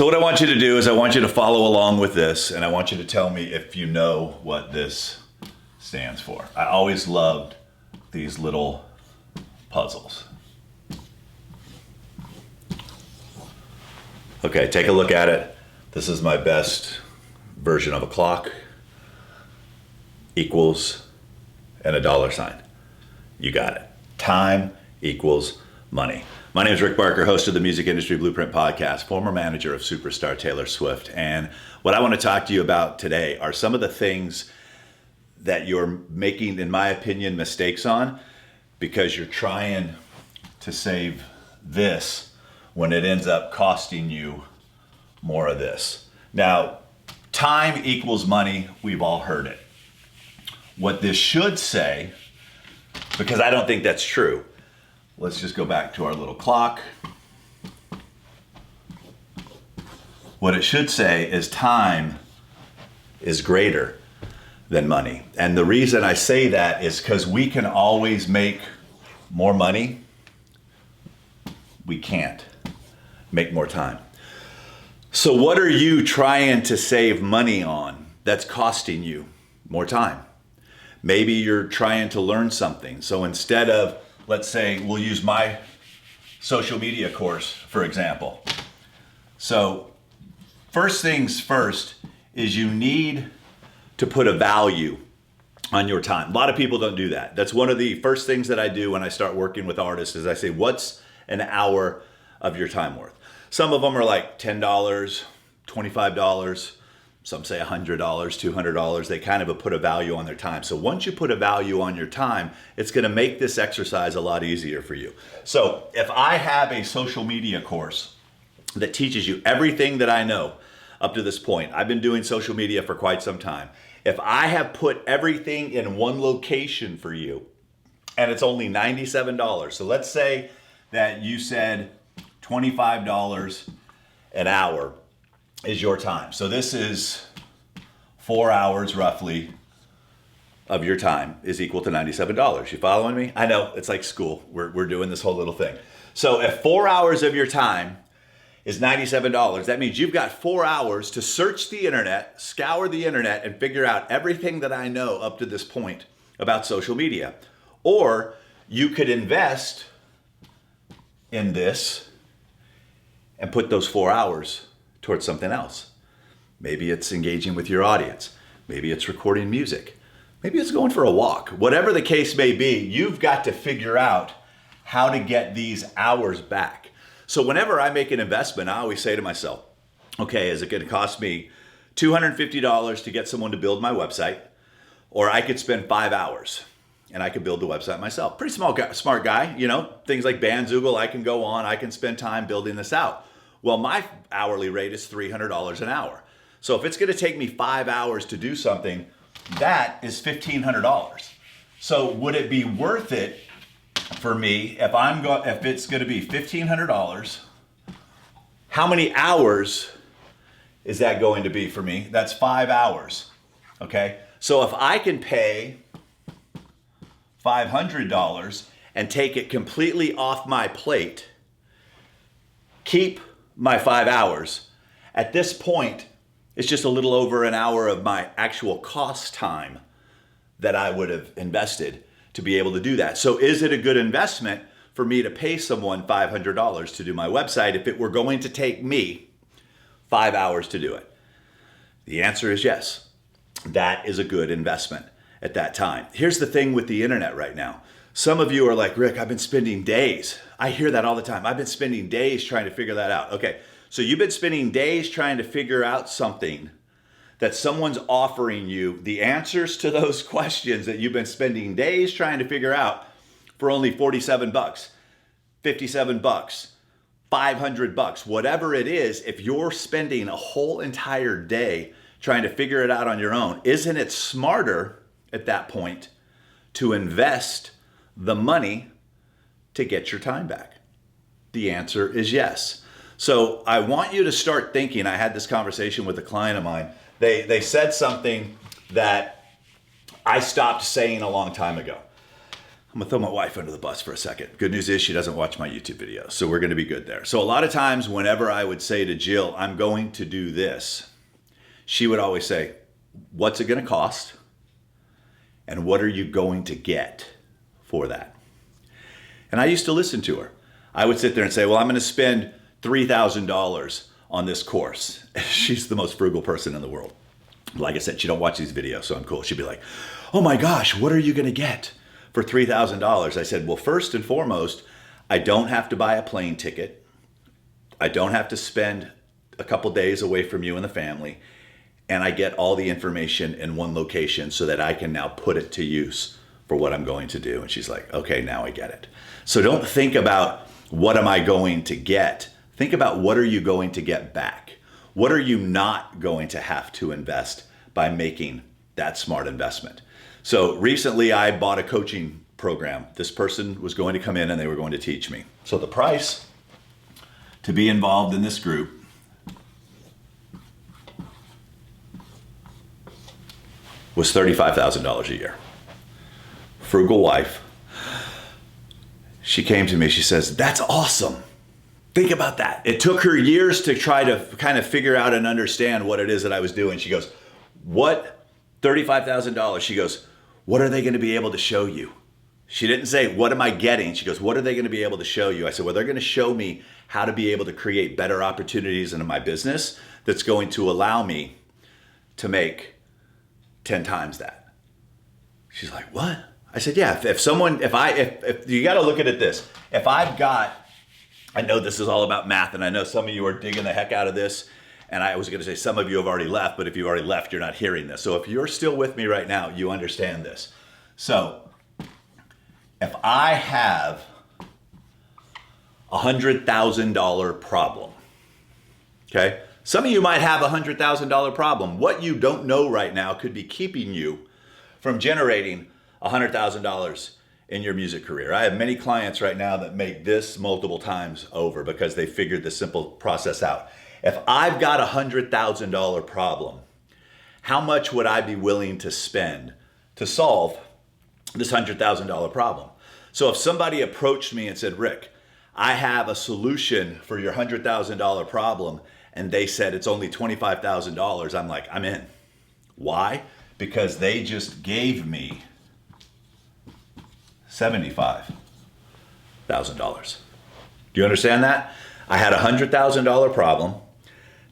So what I want you to do is I want you to follow along with this, and I want you to tell me if you know what this stands for. I always loved these little puzzles. Okay, take a look at it. This is my best version of a clock. Equals and a dollar sign. You got it. Time equals money. My name is Rick Barker, host of the Music Industry Blueprint Podcast, former manager of superstar Taylor Swift. And what I want to talk to you about today are some of the things that you're making, in my opinion, mistakes on because you're trying to save this when it ends up costing you more of this. Now, time equals money. We've all heard it. What this should say, because I don't think that's true. Let's just go back to our little clock. What it should say is time is greater than money. And the reason I say that is because we can always make more money. We can't make more time. So what are you trying to save money on that's costing you more time? Maybe you're trying to learn something. So instead of, let's say, we'll use my social media course, for example. So first things first is you need to put a value on your time. A lot of people don't do that. That's one of the first things that I do when I start working with artists is I say, what's an hour of your time worth? Some of them are like $10, $25, some say $100, $200. They kind of put a value on their time. So once you put a value on your time, it's going to make this exercise a lot easier for you. So if I have a social media course that teaches you everything that I know up to this point, I've been doing social media for quite some time. If I have put everything in one location for you and it's only $97, so let's say that you said $25 an hour is your time. So this is 4 hours roughly of your time is equal to $97. You following me? I know it's like school. We're doing this whole little thing. So if 4 hours of your time is $97, that means you've got 4 hours to search the internet, scour the internet, and figure out everything that I know up to this point about social media. Or you could invest in this and put those 4 hours towards something else. Maybe it's engaging with your audience. Maybe it's recording music. Maybe it's going for a walk. Whatever the case may be, you've got to figure out how to get these hours back. So whenever I make an investment, I always say to myself, okay, is it going to cost me $250 to get someone to build my website? Or I could spend 5 hours and I could build the website myself. Pretty smart guy, you know, things like Bandzoogle, I can go on, I can spend time building this out. Well, my hourly rate is $300 an hour. So if it's going to take me 5 hours to do something, that is $1,500. So would it be worth it for me if it's going to be $1,500? How many hours is that going to be for me? That's 5 hours. Okay. So if I can pay $500 and take it completely off my plate, keep my 5 hours. At this point, it's just a little over an hour of my actual cost time that I would have invested to be able to do that. So is it a good investment for me to pay someone $500 to do my website if it were going to take me 5 hours to do it? The answer is yes. That is a good investment at that time. Here's the thing with the internet right now. Some of you are like, Rick, I've been spending days. I hear that all the time. I've been spending days trying to figure that out. Okay, so you've been spending days trying to figure out something that someone's offering you the answers to those questions that you've been spending days trying to figure out for only $47, $57, $500, whatever it is. If you're spending a whole entire day trying to figure it out on your own, isn't it smarter at that point to invest the money to get your time back? The answer is yes. So I want you to start thinking. I had this conversation with a client of mine. They said something that I stopped saying a long time ago. I'm gonna throw my wife under the bus for a second. Good news is she doesn't watch my YouTube videos, so we're gonna be good there. So a lot of times whenever I would say to Jill, I'm going to do this, she would always say, what's it gonna cost? And what are you going to get for that? And I used to listen to her. I would sit there and say, well, I'm gonna spend $3,000 on this course. She's the most frugal person in the world. Like I said, she don't watch these videos, so I'm cool. She'd be like, oh my gosh, what are you gonna get for $3,000? I said, well, first and foremost, I don't have to buy a plane ticket. I don't have to spend a couple days away from you and the family. And I get all the information in one location so that I can now put it to use for what I'm going to do. And she's like, okay, now I get it. So don't think about what am I going to get? Think about what are you going to get back? What are you not going to have to invest by making that smart investment? So recently I bought a coaching program. This person was going to come in and they were going to teach me. So the price to be involved in this group was $35,000 a year. Frugal wife. She came to me, she says, that's awesome. Think about that. It took her years to try to kind of figure out and understand what it is that I was doing. She goes, what? $35,000. She goes, what are they going to be able to show you? She didn't say, what am I getting? She goes, what are they going to be able to show you? I said, well, they're going to show me how to be able to create better opportunities in my business that's going to allow me to make 10 times that. She's like, what? I said, yeah, if you got to look at it this, if I've got, I know this is all about math, and I know some of you are digging the heck out of this, and I was going to say some of you have already left, but if you already left, you're not hearing this. So if you're still with me right now, you understand this. So if I have a $100,000 problem, okay? Some of you might have a $100,000 problem. What you don't know right now could be keeping you from generating $100,000 in your music career. I have many clients right now that make this multiple times over because they figured this simple process out. If I've got a $100,000 problem, how much would I be willing to spend to solve this $100,000 problem? So if somebody approached me and said, Rick, I have a solution for your $100,000 problem, and they said it's only $25,000, I'm like, I'm in. Why? Because they just gave me $75,000. Do you understand that? I had a $100,000 problem.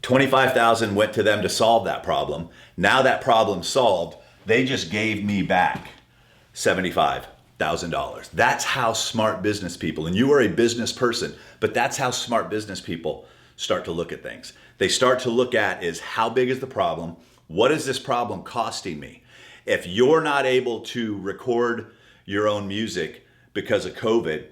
$25,000 went to them to solve that problem. Now that problem's solved, they just gave me back $75,000. That's how smart business people, and you are a business person, but that's how smart business people start to look at things. They start to look at is how big is the problem? What is this problem costing me? If you're not able to record your own music because of COVID,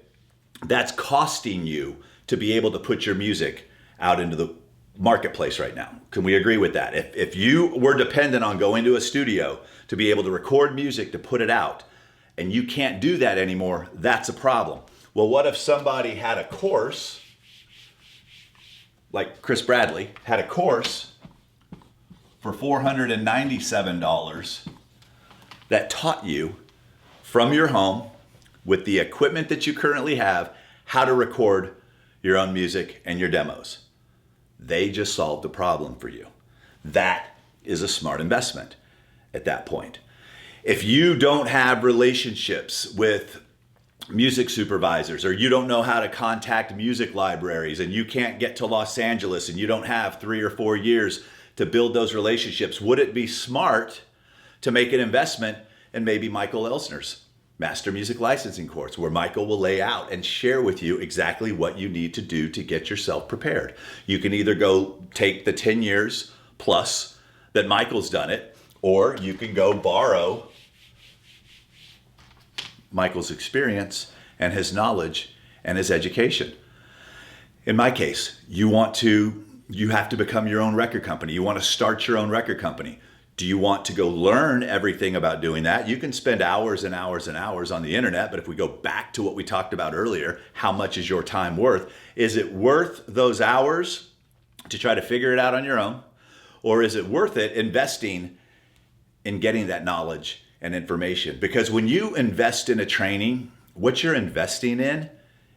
that's costing you to be able to put your music out into the marketplace right now. Can we agree with that? If you were dependent on going to a studio to be able to record music to put it out, and you can't do that anymore, that's a problem. Well, what if somebody had a course, like Chris Bradley had a course for $497 that taught you from your home with the equipment that you currently have, how to record your own music and your demos. They just solved the problem for you. That is a smart investment at that point. If you don't have relationships with music supervisors, or you don't know how to contact music libraries, and you can't get to Los Angeles, and you don't have 3 or 4 years to build those relationships, would it be smart to make an investment in maybe Michael Elsner's Master Music Licensing course, where Michael will lay out and share with you exactly what you need to do to get yourself prepared? You can either go take the 10 years plus that Michael's done it, or you can go borrow Michael's experience and his knowledge and his education. In my case, you have to become your own record company. You want to start your own record company. Do you want to go learn everything about doing that? You can spend hours and hours and hours on the internet, but if we go back to what we talked about earlier, how much is your time worth? Is it worth those hours to try to figure it out on your own? Or is it worth it investing in getting that knowledge and information? Because when you invest in a training what you're investing in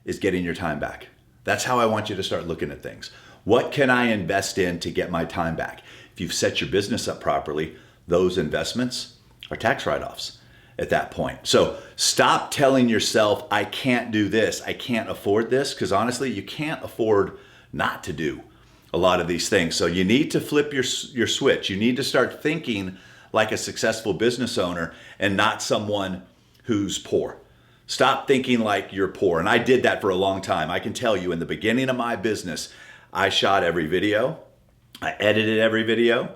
is getting your time back. That's how I want you to start looking at things. What can I invest in to get my time back? If you've set your business up properly, those investments are tax write-offs at that point. So stop telling yourself, I can't do this, I can't afford this, because honestly, you can't afford not to do a lot of these things. So you need to flip your switch. You need to start thinking like a successful business owner and not someone who's poor. Stop thinking like you're poor. And I did that for a long time. I can tell you, in the beginning of my business, I shot every video, I edited every video,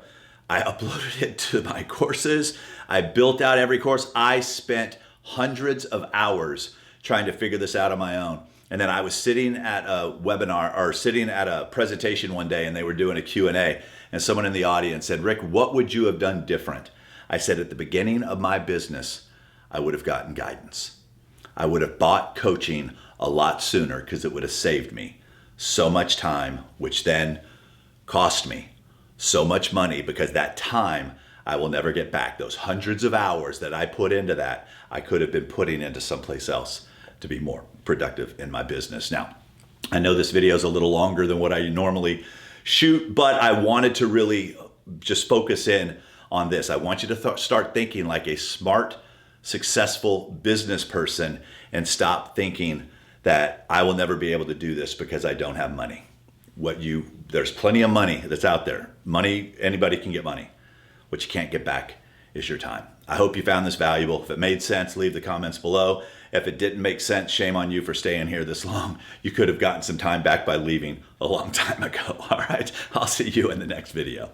I uploaded it to my courses, I built out every course. I spent hundreds of hours trying to figure this out on my own. And then I was sitting at a webinar or sitting at a presentation one day, and they were doing a Q&A, and someone in the audience said, Rick, what would you have done different? I said, at the beginning of my business, I would have gotten guidance. I would have bought coaching a lot sooner, because it would have saved me so much time, which then cost me so much money, because that time I will never get back. Those hundreds of hours that I put into that, I could have been putting into someplace else to be more productive in my business. Now, I know this video is a little longer than what I normally shoot, but I wanted to really just focus in on this. I want you to start thinking like a smart, successful business person, and stop thinking that I will never be able to do this because I don't have money. There's plenty of money that's out there. Money, anybody can get money. What you can't get back is your time. I hope you found this valuable. If it made sense, leave the comments below. If it didn't make sense, shame on you for staying here this long. You could have gotten some time back by leaving a long time ago. All right, I'll see you in the next video.